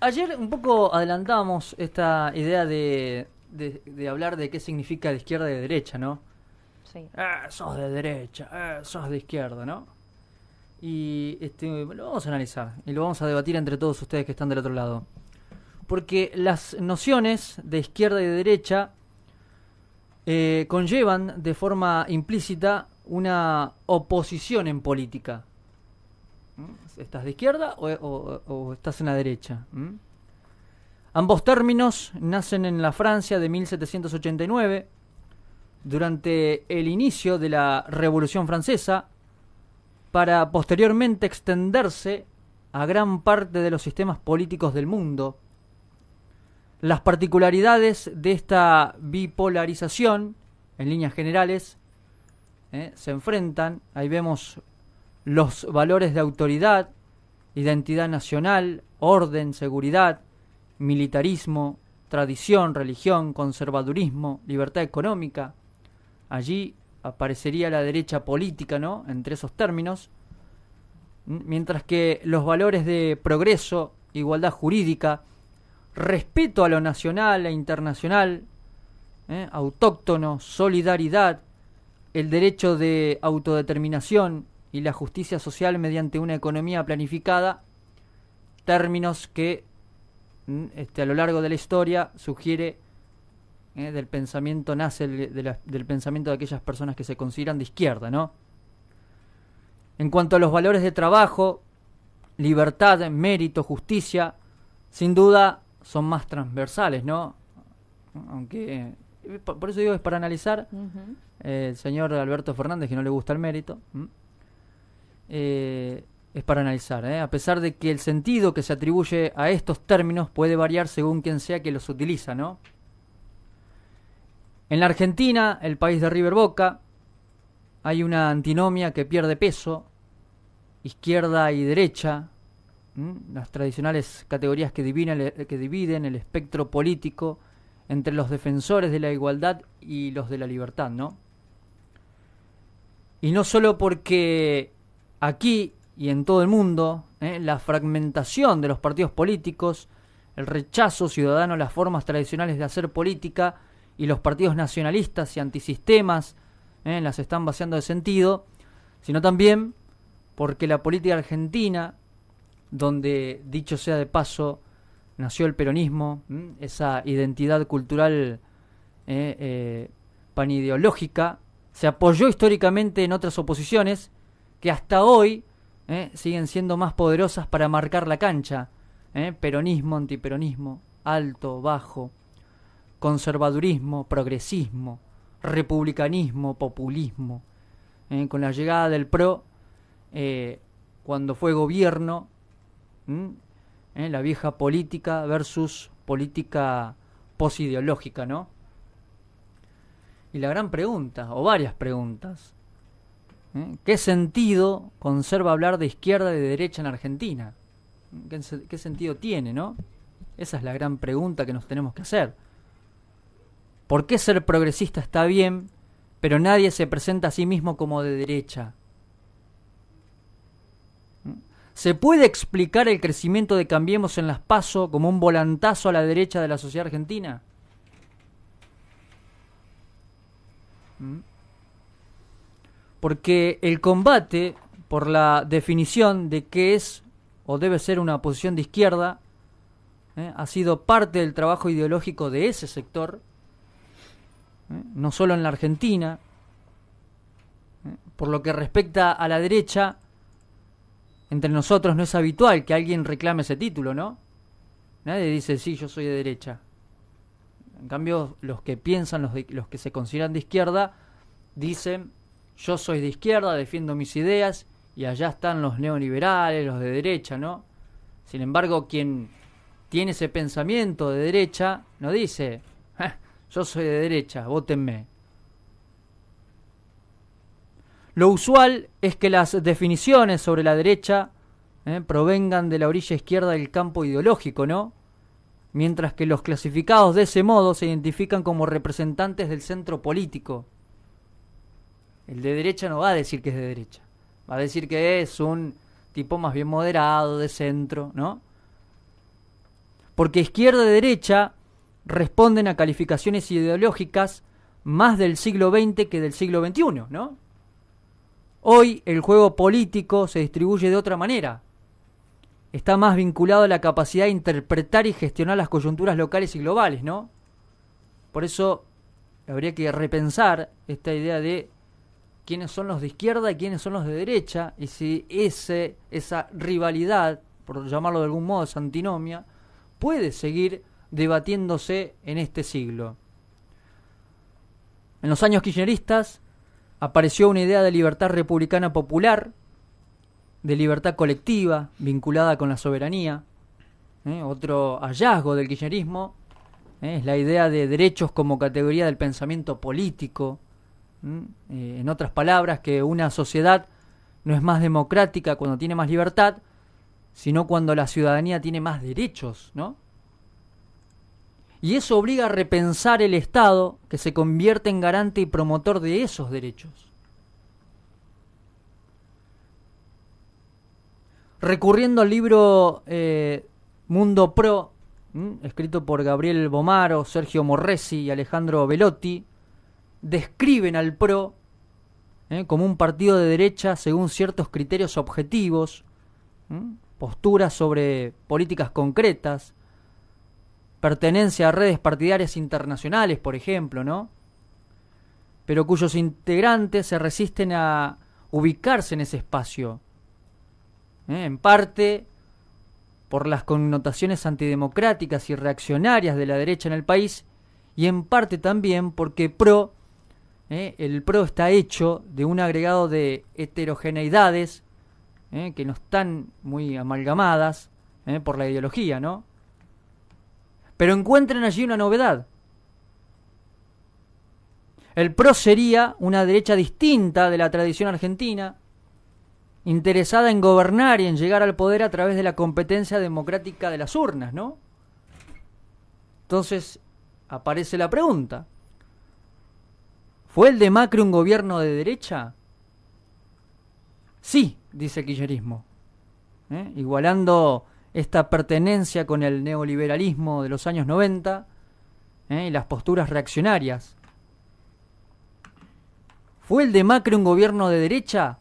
Ayer un poco adelantábamos esta idea de hablar de qué significa de izquierda y de derecha, ¿no? Sí. Sos de derecha, sos de izquierda, ¿no? Y lo vamos a analizar y lo vamos a debatir entre todos ustedes que están del otro lado. Porque las nociones de izquierda y de derecha conllevan de forma implícita una oposición en política. ¿Estás de izquierda o estás en la derecha? Ambos términos nacen en la Francia de 1789, durante el inicio de la Revolución Francesa, para posteriormente extenderse a gran parte de los sistemas políticos del mundo. Las particularidades de esta bipolarización, en líneas generales, se enfrentan. Ahí vemos los valores de autoridad, identidad nacional, orden, seguridad, militarismo, tradición, religión, conservadurismo, libertad económica. Allí aparecería la derecha política, ¿no? Entre esos términos. Mientras que los valores de progreso, igualdad jurídica, respeto a lo nacional e internacional, autóctono, solidaridad, el derecho de autodeterminación y la justicia social mediante una economía planificada, términos que a lo largo de la historia sugiere del pensamiento nace del pensamiento de aquellas personas que se consideran de izquierda, ¿no? En cuanto a los valores de trabajo, libertad, mérito, justicia, sin duda son más transversales, ¿no? Aunque por eso digo es para analizar. Ujú. El señor Alberto Fernández, que no le gusta el mérito, es para analizar, a pesar de que el sentido que se atribuye a estos términos puede variar según quien sea que los utiliza, ¿no? En la Argentina, el país de River Boca, hay una antinomia que pierde peso, izquierda y derecha, las tradicionales categorías que dividen el espectro político entre los defensores de la igualdad y los de la libertad, ¿no? Y no solo porque aquí y en todo el mundo, la fragmentación de los partidos políticos, el rechazo ciudadano a las formas tradicionales de hacer política y los partidos nacionalistas y antisistemas las están vaciando de sentido, sino también porque la política argentina, donde, dicho sea de paso, nació el peronismo, esa identidad cultural panideológica, se apoyó históricamente en otras oposiciones que hasta hoy siguen siendo más poderosas para marcar la cancha. Peronismo, antiperonismo, alto, bajo, conservadurismo, progresismo, republicanismo, populismo. Con la llegada del PRO, cuando fue gobierno, la vieja política versus política posideológica, ¿no? Y la gran pregunta, o varias preguntas, ¿qué sentido conserva hablar de izquierda y de derecha en Argentina? ¿Qué sentido tiene, no? Esa es la gran pregunta que nos tenemos que hacer. ¿Por qué ser progresista está bien, pero nadie se presenta a sí mismo como de derecha? ¿Se puede explicar el crecimiento de Cambiemos en las PASO como un volantazo a la derecha de la sociedad argentina? Porque el combate por la definición de qué es o debe ser una posición de izquierda ha sido parte del trabajo ideológico de ese sector, no solo en la Argentina. Por lo que respecta a la derecha, entre nosotros no es habitual que alguien reclame ese título, ¿no? Nadie dice, sí, yo soy de derecha. En cambio, los que piensan, los que se consideran de izquierda, dicen, yo soy de izquierda, defiendo mis ideas, y allá están los neoliberales, los de derecha, ¿no? Sin embargo, quien tiene ese pensamiento de derecha, no dice, yo soy de derecha, vótenme. Lo usual es que las definiciones sobre la derecha provengan de la orilla izquierda del campo ideológico, ¿no? Mientras que los clasificados de ese modo se identifican como representantes del centro político. El de derecha no va a decir que es de derecha, va a decir que es un tipo más bien moderado, de centro, ¿no? porque izquierda y derecha responden a calificaciones ideológicas más del siglo XX que del siglo XXI, ¿no? Hoy el juego político se distribuye de otra manera. Está más vinculado a la capacidad de interpretar y gestionar las coyunturas locales y globales, ¿no? Por eso habría que repensar esta idea de quiénes son los de izquierda y quiénes son los de derecha, y si esa rivalidad, por llamarlo de algún modo, esa antinomia, puede seguir debatiéndose en este siglo. En los años kirchneristas apareció una idea de libertad republicana popular, de libertad colectiva, vinculada con la soberanía. Otro hallazgo del kirchnerismo es la idea de derechos como categoría del pensamiento político. En otras palabras, que una sociedad no es más democrática cuando tiene más libertad, sino cuando la ciudadanía tiene más derechos, ¿no? Y eso obliga a repensar el Estado, que se convierte en garante y promotor de esos derechos. Recurriendo al libro Mundo Pro, escrito por Gabriel Bomaro, Sergio Morresi y Alejandro Velotti, describen al PRO como un partido de derecha según ciertos criterios objetivos, posturas sobre políticas concretas, pertenencia a redes partidarias internacionales, por ejemplo, ¿no? Pero cuyos integrantes se resisten a ubicarse en ese espacio, en parte por las connotaciones antidemocráticas y reaccionarias de la derecha en el país, y en parte también porque el PRO está hecho de un agregado de heterogeneidades que no están muy amalgamadas por la ideología, ¿no? Pero encuentran allí una novedad. El PRO sería una derecha distinta de la tradición argentina, interesada en gobernar y en llegar al poder a través de la competencia democrática de las urnas, ¿no? Entonces aparece la pregunta: ¿fue el de Macri un gobierno de derecha? Sí, dice el kirchnerismo, igualando esta pertenencia con el neoliberalismo de los años 90 y las posturas reaccionarias. ¿Fue el de Macri un gobierno de derecha?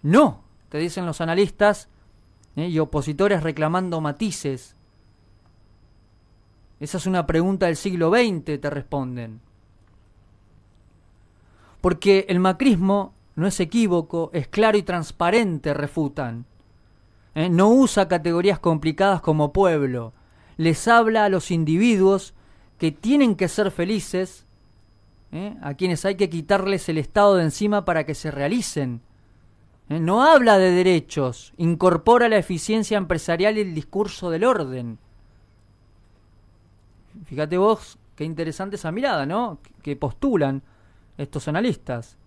No, te dicen los analistas y opositores reclamando matices. Esa es una pregunta del siglo XX, te responden. Porque el macrismo no es equívoco, es claro y transparente, refutan. No usa categorías complicadas como pueblo. Les habla a los individuos que tienen que ser felices, a quienes hay que quitarles el Estado de encima para que se realicen. No habla de derechos, incorpora la eficiencia empresarial y el discurso del orden. Fíjate vos qué interesante esa mirada, ¿no? Que postulan estos analistas.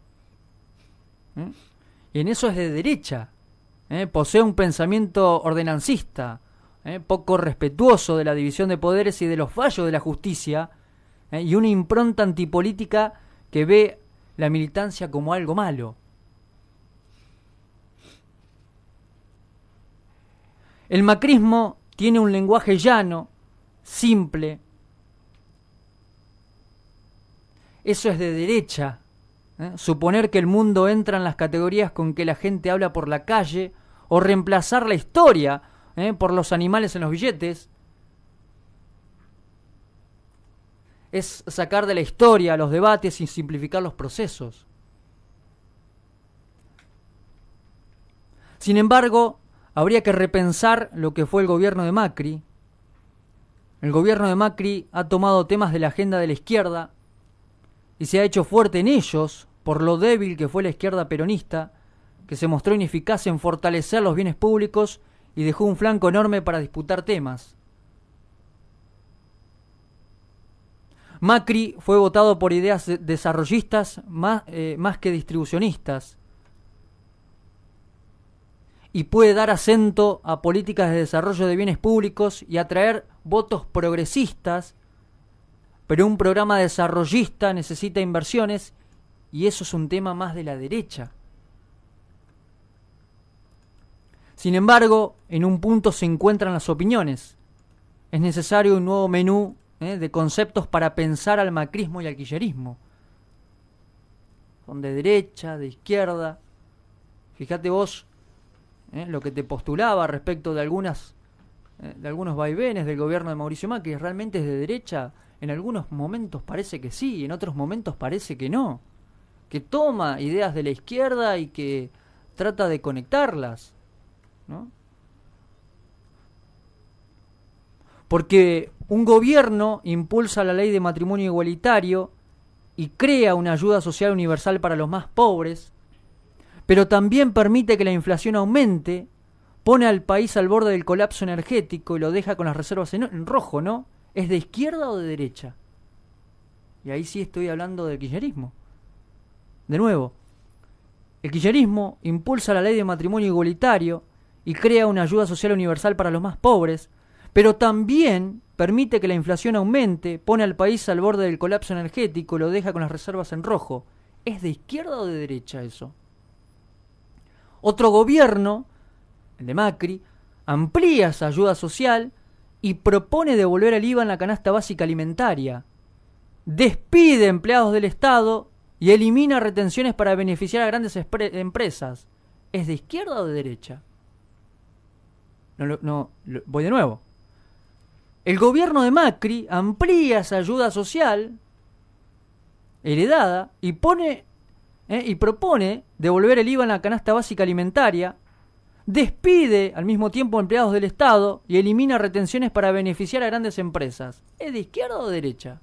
Y en eso es de derecha. Posee un pensamiento ordenancista, poco respetuoso de la división de poderes y de los fallos de la justicia, y una impronta antipolítica que ve la militancia como algo malo. El macrismo tiene un lenguaje llano, simple. Eso es de derecha. Suponer que el mundo entra en las categorías con que la gente habla por la calle, o reemplazar la historia por los animales en los billetes, es sacar de la historia los debates y simplificar los procesos. Sin embargo, habría que repensar lo que fue el gobierno de Macri. El gobierno de Macri ha tomado temas de la agenda de la izquierda y se ha hecho fuerte en ellos por lo débil que fue la izquierda peronista, que se mostró ineficaz en fortalecer los bienes públicos y dejó un flanco enorme para disputar temas. Macri fue votado por ideas desarrollistas más que distribucionistas, y puede dar acento a políticas de desarrollo de bienes públicos y atraer votos progresistas, pero un programa desarrollista necesita inversiones, y eso es un tema más de la derecha. Sin embargo, en un punto se encuentran las opiniones. es necesario un nuevo menú de conceptos para pensar al macrismo y al kirchnerismo. Son de derecha, de izquierda. Fíjate vos lo que te postulaba respecto de algunos vaivenes del gobierno de Mauricio Macri. ¿Realmente es de derecha? En algunos momentos parece que sí, en otros momentos parece que no. Que toma ideas de la izquierda y que trata de conectarlas, ¿no? Porque un gobierno impulsa la ley de matrimonio igualitario y crea una ayuda social universal para los más pobres, pero también permite que la inflación aumente, pone al país al borde del colapso energético y lo deja con las reservas en rojo, ¿no? ¿Es de izquierda o de derecha? Y ahí sí estoy hablando del kirchnerismo. De nuevo, el kirchnerismo impulsa la ley de matrimonio igualitario y crea una ayuda social universal para los más pobres, pero también permite que la inflación aumente, pone al país al borde del colapso energético y lo deja con las reservas en rojo. ¿Es de izquierda o de derecha eso? Otro gobierno, el de Macri, amplía esa ayuda social y propone devolver el IVA en la canasta básica alimentaria. Despide empleados del Estado y elimina retenciones para beneficiar a grandes empresas. ¿Es de izquierda o de derecha? Voy de nuevo. El gobierno de Macri amplía esa ayuda social heredada y propone devolver el IVA en la canasta básica alimentaria, despide al mismo tiempo empleados del Estado y elimina retenciones para beneficiar a grandes empresas. ¿Es de izquierda o de derecha?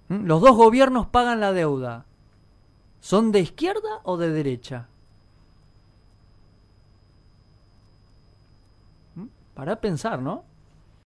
Los dos gobiernos pagan la deuda. ¿Son de izquierda o de derecha? Para pensar, ¿no?